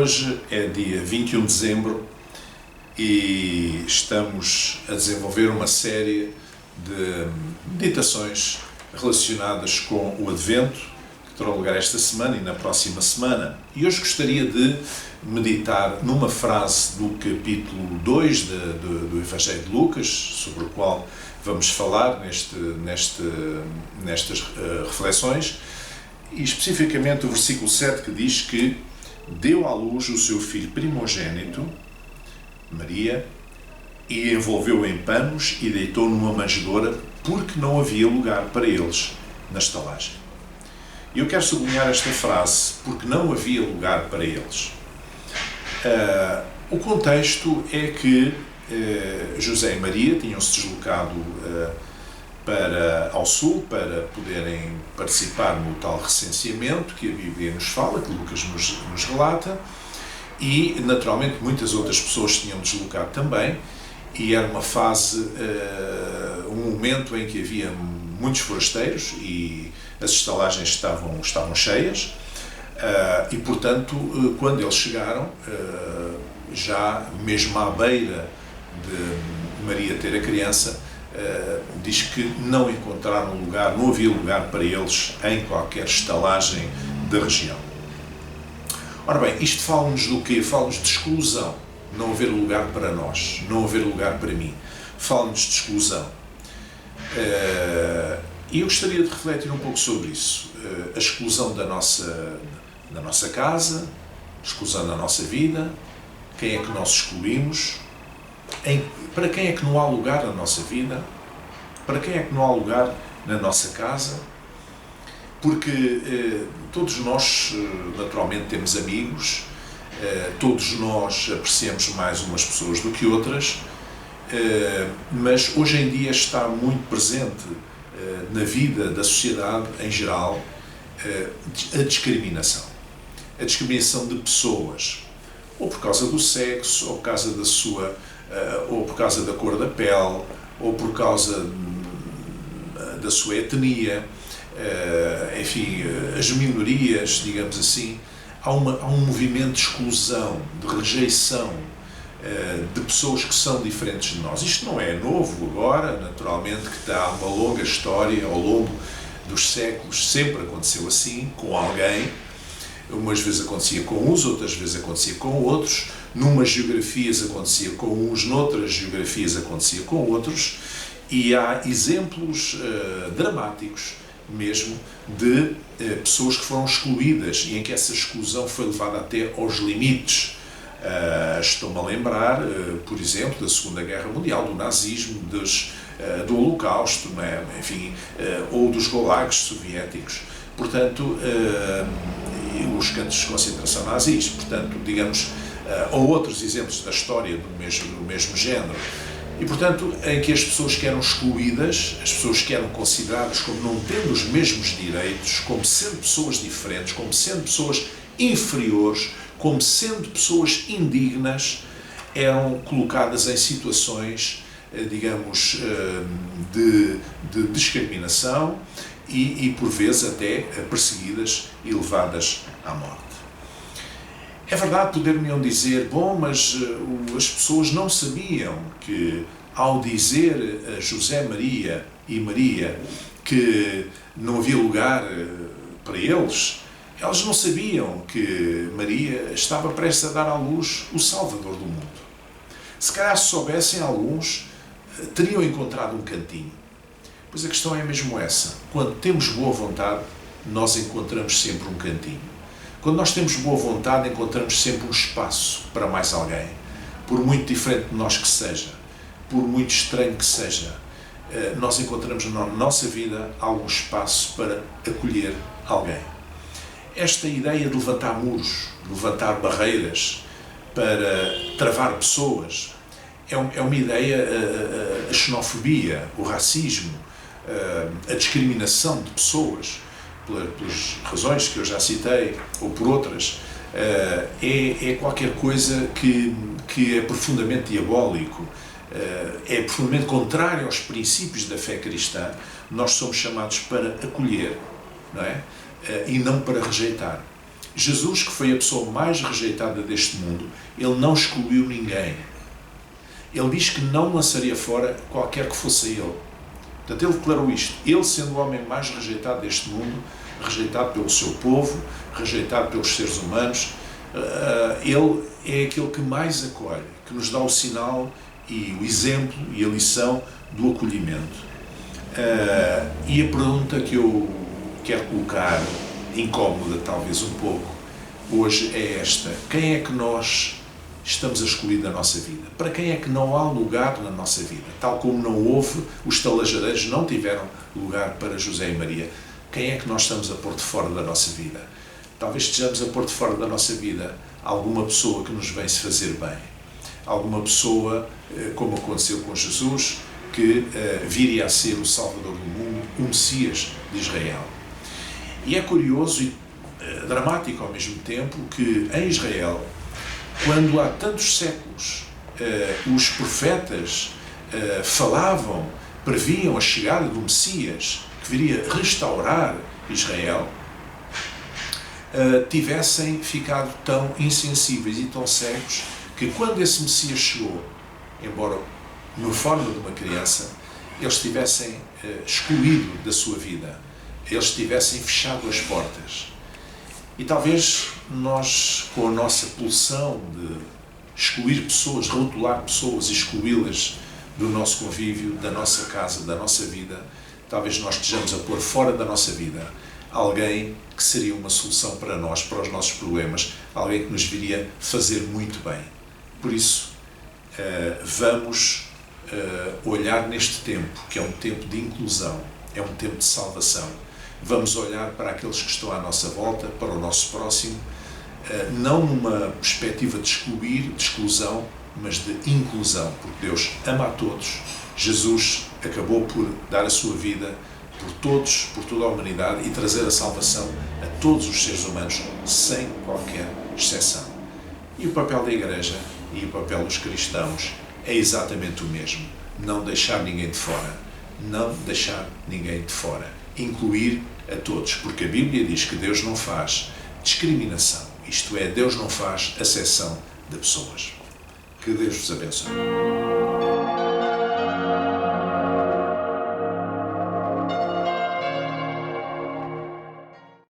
Hoje é dia 21 de dezembro e estamos a desenvolver uma série de meditações relacionadas com o Advento, que terá lugar esta semana e na próxima semana. E hoje gostaria de meditar numa frase do capítulo 2 do Evangelho de Lucas, sobre o qual vamos falar nestas reflexões, e especificamente o versículo 7, que diz que deu à luz o seu filho primogênito, Maria, e envolveu-o em panos e deitou numa manjedoura, porque não havia lugar para eles na estalagem. E eu quero sublinhar esta frase, porque não havia lugar para eles. O contexto é que José e Maria tinham-se deslocado ao sul para poderem participar no tal recenseamento que a Bíblia nos fala, que Lucas nos relata, e naturalmente muitas outras pessoas tinham deslocado também, e era uma fase, um momento em que havia muitos forasteiros e as estalagens estavam cheias, e portanto quando eles chegaram, já mesmo à beira de Maria ter a criança, diz que não encontraram lugar, não havia lugar para eles em qualquer estalagem da região. Ora bem, isto fala-nos do quê? Fala-nos de exclusão, não haver lugar para nós, não haver lugar para mim. Fala-nos de exclusão. E eu gostaria de refletir um pouco sobre isso. A exclusão da nossa casa, a exclusão da nossa vida, quem é que nós excluímos, para quem é que não há lugar na nossa vida, para quem é que não há lugar na nossa casa, porque todos nós naturalmente temos amigos, todos nós apreciamos mais umas pessoas do que outras, mas hoje em dia está muito presente na vida da sociedade em geral a discriminação de pessoas, ou por causa do sexo, ou por causa ou por causa da cor da pele, ou por causa da sua etnia, enfim, as minorias, digamos assim. Há um movimento de exclusão, de rejeição de pessoas que são diferentes de nós. Isto não é novo agora, naturalmente, que há uma longa história ao longo dos séculos, sempre aconteceu assim, com alguém. Umas vezes acontecia com uns, outras vezes acontecia com outros. Numas geografias acontecia com uns, noutras geografias acontecia com outros. E há exemplos dramáticos mesmo de pessoas que foram excluídas e em que essa exclusão foi levada até aos limites. Estou-me a lembrar, por exemplo, da Segunda Guerra Mundial, do nazismo, do Holocausto, enfim, ou dos gulags soviéticos. Portanto, os campos de concentração nazis, portanto, digamos, ou outros exemplos da história do mesmo género. E, portanto, em que as pessoas que eram excluídas, as pessoas que eram consideradas como não tendo os mesmos direitos, como sendo pessoas diferentes, como sendo pessoas inferiores, como sendo pessoas indignas, eram colocadas em situações, digamos, de discriminação e por vezes até perseguidas e levadas à morte. É verdade, poder-me dizer, bom, mas as pessoas não sabiam que, ao dizer a José Maria e Maria que não havia lugar para eles, elas não sabiam que Maria estava prestes a dar à luz o Salvador do mundo. Se calhar, se soubessem alguns, teriam encontrado um cantinho. Pois a questão é mesmo essa. Quando temos boa vontade, nós encontramos sempre um cantinho. Quando nós temos boa vontade, encontramos sempre um espaço para mais alguém. Por muito diferente de nós que seja, por muito estranho que seja, nós encontramos na nossa vida algum espaço para acolher alguém. Esta ideia de levantar muros, de levantar barreiras, para travar pessoas, é uma ideia, a xenofobia, o racismo, a discriminação de pessoas, pelas razões que eu já citei, ou por outras, é qualquer coisa que é profundamente diabólico, é profundamente contrário aos princípios da fé cristã. Nós somos chamados para acolher, não é? E não para rejeitar. Jesus, que foi a pessoa mais rejeitada deste mundo, ele não excluiu ninguém. Ele diz que não lançaria fora qualquer que fosse ele. Portanto, ele declarou isto. Ele, sendo o homem mais rejeitado deste mundo, rejeitado pelo seu povo, rejeitado pelos seres humanos, ele é aquele que mais acolhe, que nos dá o sinal e o exemplo e a lição do acolhimento. E a pergunta que eu quero colocar, incómoda talvez um pouco, hoje é esta: quem é que nós estamos a escolher da nossa vida? Para quem é que não há lugar na nossa vida? Tal como não houve, os talajadeiros não tiveram lugar para José e Maria. Quem é que nós estamos a pôr de fora da nossa vida? Talvez estejamos a pôr de fora da nossa vida alguma pessoa que nos vem se fazer bem. Alguma pessoa, como aconteceu com Jesus, que viria a ser o Salvador do mundo, o Messias de Israel. E é curioso e dramático ao mesmo tempo que em Israel, quando há tantos séculos os profetas falavam, previam a chegada do Messias, que viria restaurar Israel, tivessem ficado tão insensíveis e tão cegos que quando esse Messias chegou, embora na forma de uma criança, eles tivessem excluído da sua vida, eles tivessem fechado as portas. E talvez nós, com a nossa pulsão de excluir pessoas, rotular pessoas e excluí-las do nosso convívio, da nossa casa, da nossa vida, talvez nós estejamos a pôr fora da nossa vida alguém que seria uma solução para nós, para os nossos problemas, alguém que nos viria fazer muito bem. Por isso, vamos olhar neste tempo, que é um tempo de inclusão, é um tempo de salvação. Vamos olhar para aqueles que estão à nossa volta, para o nosso próximo, não numa perspectiva de excluir, de exclusão, mas de inclusão, porque Deus ama a todos. Jesus acabou por dar a sua vida por todos, por toda a humanidade, e trazer a salvação a todos os seres humanos, sem qualquer exceção. E o papel da Igreja e o papel dos cristãos é exatamente o mesmo. Não deixar ninguém de fora. Não deixar ninguém de fora. Incluir a todos, porque a Bíblia diz que Deus não faz discriminação. Isto é, Deus não faz acepção de pessoas. Que Deus vos abençoe.